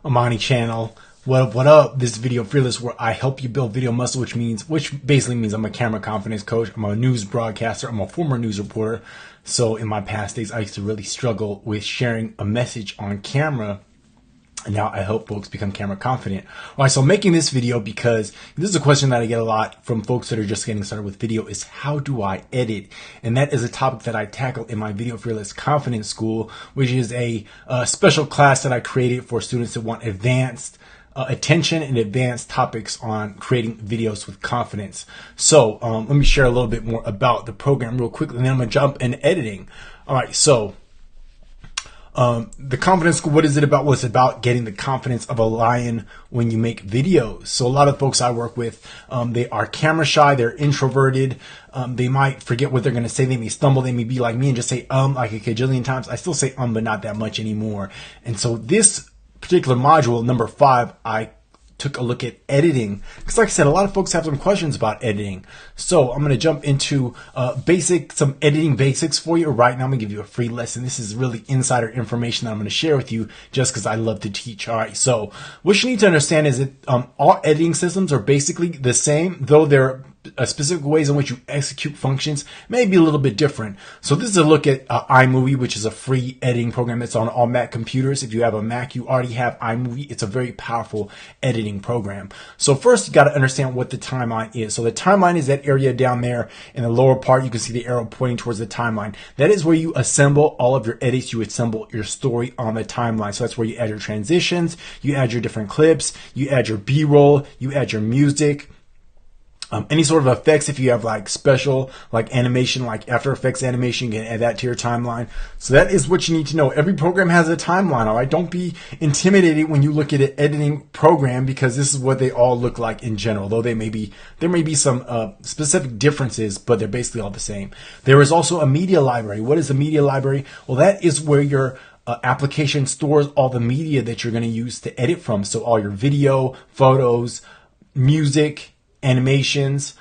Amani channel. What up? This is Video Fearless, where I help you build video muscle, which basically means I'm a camera confidence coach. I'm a news broadcaster. I'm a former news reporter. So in my past days, I used to really struggle with sharing a message on camera. And now I help folks become camera confident. All right, so I'm making this video because this is a question that I get a lot from folks that are just getting started with video is how do I edit? And that is a topic that I tackle in my Video Fearless Confidence School, which is a special class that I created for students that want advanced attention and advanced topics on creating videos with confidence. So let me share a little bit more about the program real quickly, and then I'm going to jump into editing. All right, so the confidence school, what is it about? Well, it's about getting the confidence of a lion when you make videos. So a lot of folks I work with, they are camera shy, they're introverted, they might forget what they're going to say, they may stumble, they may be like me and just say like a kajillion times. I still say but not that much anymore. And so this particular module, number 5, I took a look at editing, because like I said, a lot of folks have some questions about editing. So I'm going to jump into some editing basics for you right now. I'm going to give you a free lesson. This is really insider information that I'm going to share with you just because I love to teach. All right, so what you need to understand is that all editing systems are basically the same, though they're specific ways in which you execute functions may be a little bit different. So this is a look at iMovie, which is a free editing program that's on all Mac computers. If you have a Mac, you already have iMovie. It's a very powerful editing program. So first, you got to understand what the timeline is. So the timeline is that area down there in the lower part. You can see the arrow pointing towards the timeline. That is where you assemble all of your edits. You assemble your story on the timeline. So that's where you add your transitions, you add your different clips, you add your B-roll, you add your music. Any sort of effects, if you have like special like animation, like After Effects animation, you can add that to your timeline. So that is what you need to know. Every program has a timeline, all right? Don't be intimidated when you look at an editing program, because this is what they all look like in general. Though there may be some specific differences, but they're basically all the same. There is also a media library. What is a media library? Well, that is where your application stores all the media that you're going to use to edit from. So all your video, photos, music, animations,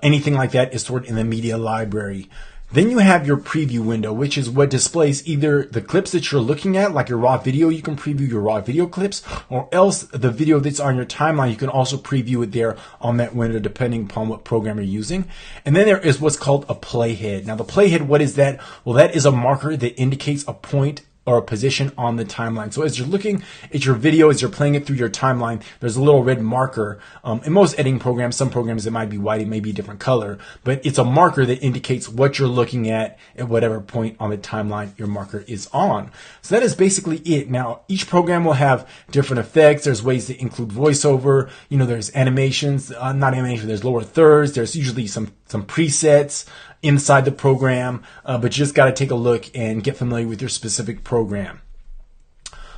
anything like that is stored in the media library. Then you have your preview window, which is what displays either the clips that you're looking at, like your raw video, you can preview your raw video clips, or else the video that's on your timeline, you can also preview it there on that window, depending upon what program you're using. And then there is what's called a playhead. Now the playhead, what is that? Well, that is a marker that indicates a point or a position on the timeline. So as you're looking at your video, as you're playing it through your timeline, there's a little red marker. In most editing programs, some programs it might be white, it may be a different color, but it's a marker that indicates what you're looking at whatever point on the timeline your marker is on. So that is basically it. Now, each program will have different effects. There's ways to include voiceover. You know, there's animations, not animation, there's lower thirds. There's usually some presets inside the program, but you just got to take a look and get familiar with your specific program.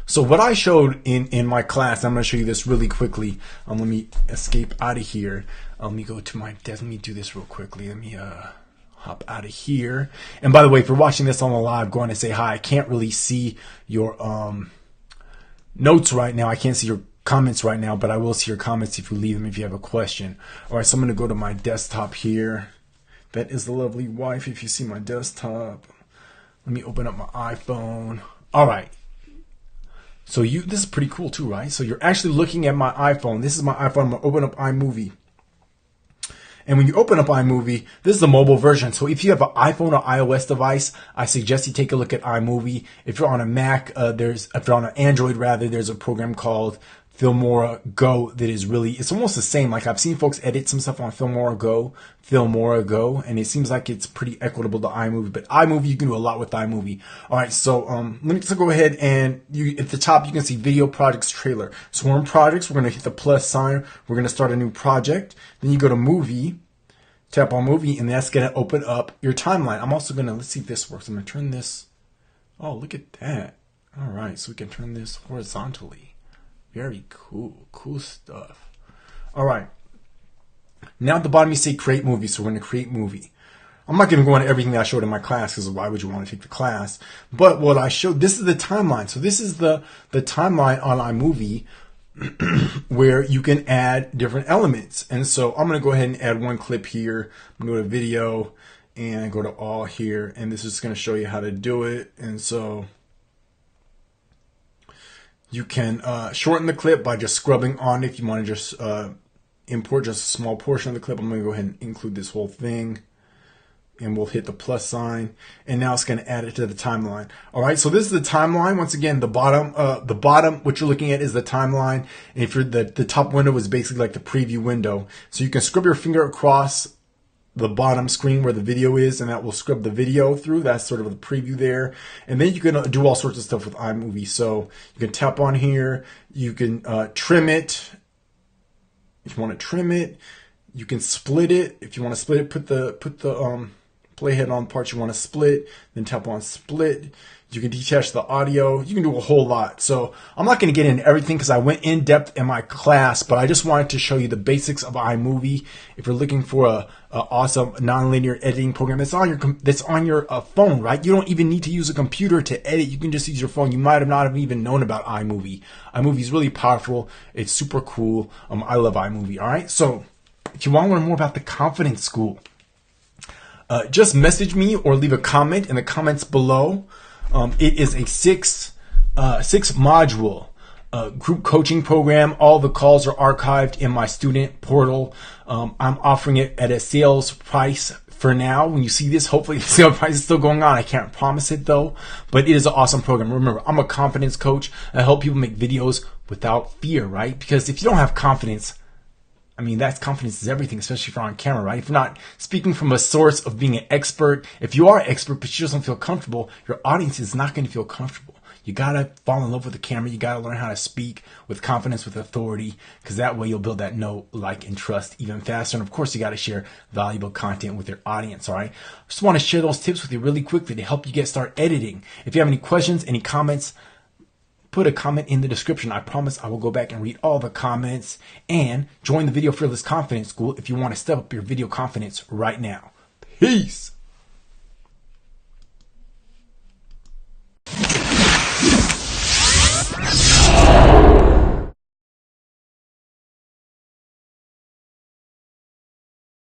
So what I showed in my class, I'm going to show you this really quickly. Let me escape out of here. Let me go to my desk. Let me do this real quickly. Let me hop out of here. And by the way, if you're watching this on the live, go on and say hi. I can't really see your notes right now. I can't see your comments right now, but I will see your comments if you leave them if you have a question. All right, so I'm going to go to my desktop here. That is the lovely wife if you see my desktop. Let me open up my iPhone. All right. So this is pretty cool too, right? So you're actually looking at my iPhone. This is my iPhone. I'm going to open up iMovie. And when you open up iMovie, this is the mobile version. So if you have an iPhone or iOS device, I suggest you take a look at iMovie. If you're on a Mac, if you're on an Android rather, there's a program called Filmora Go that is it's almost the same. Like I've seen folks edit some stuff on Filmora Go, and it seems like it's pretty equitable to iMovie. But iMovie, you can do a lot with iMovie. All right, so let me just go ahead and at the top you can see Video Projects Trailer. So we're in Projects. We're going to hit the plus sign. We're going to start a new project. Then you go to Movie, tap on Movie, and that's going to open up your timeline. I'm also going to let's see if this works. I'm going to turn this. Oh, look at that. All right, so we can turn this horizontally. Very cool stuff. All right. Now at the bottom you say create movie, so we're going to create movie. I'm not going to go into everything that I showed in my class, because why would you want to take the class? But what I showed, this is the timeline. So this is the timeline on iMovie where you can add different elements. And so I'm going to go ahead and add one clip here. I'm going to go to video and go to all here, and this is going to show you how to do it. And so You can shorten the clip by just scrubbing on if you want to just import just a small portion of the clip. I'm going to go ahead and include this whole thing. And we'll hit the plus sign, and now it's going to add it to the timeline. All right, so this is the timeline. Once again, the bottom, what you're looking at is the timeline. And if you're the top window is basically like the preview window. So you can scrub your finger across the bottom screen where the video is, and that will scrub the video through. That's sort of the preview there. And then you can do all sorts of stuff with iMovie. So you can tap on here. You can trim it if you want to trim it. You can split it if you want to split it. Put the playhead on parts you want to split, then tap on split. You can detach the audio. You can do a whole lot. So I'm not going to get into everything because I went in depth in my class, but I just wanted to show you the basics of iMovie. If you're looking for a awesome nonlinear editing program that's on your phone, right? You don't even need to use a computer to edit. You can just use your phone. You might have not have even known about iMovie. iMovie is really powerful. It's super cool. I love iMovie. All right. So if you want to learn more about the Confidence School, just message me or leave a comment in the comments below. It is a six module group coaching program. All the calls are archived in my student portal. I'm offering it at a sales price for now. When you see this, hopefully the sale price is still going on. I can't promise it though, but it is an awesome program. Remember, I'm a confidence coach. I help people make videos without fear, right? Because if you don't have confidence, I mean, that's confidence is everything, especially if you're on camera, right? If you're not speaking from a source of being an expert, if you are an expert but you just don't feel comfortable, your audience is not going to feel comfortable. You got to fall in love with the camera. You got to learn how to speak with confidence, with authority, because that way you'll build that know, like, and trust even faster. And of course, you got to share valuable content with your audience, all right? I just want to share those tips with you really quickly to help you get started editing. If you have any questions, any comments, put a comment in the description. I promise I will go back and read all the comments. And join the Video Fearless Confidence School if you want to step up your video confidence right now. Peace.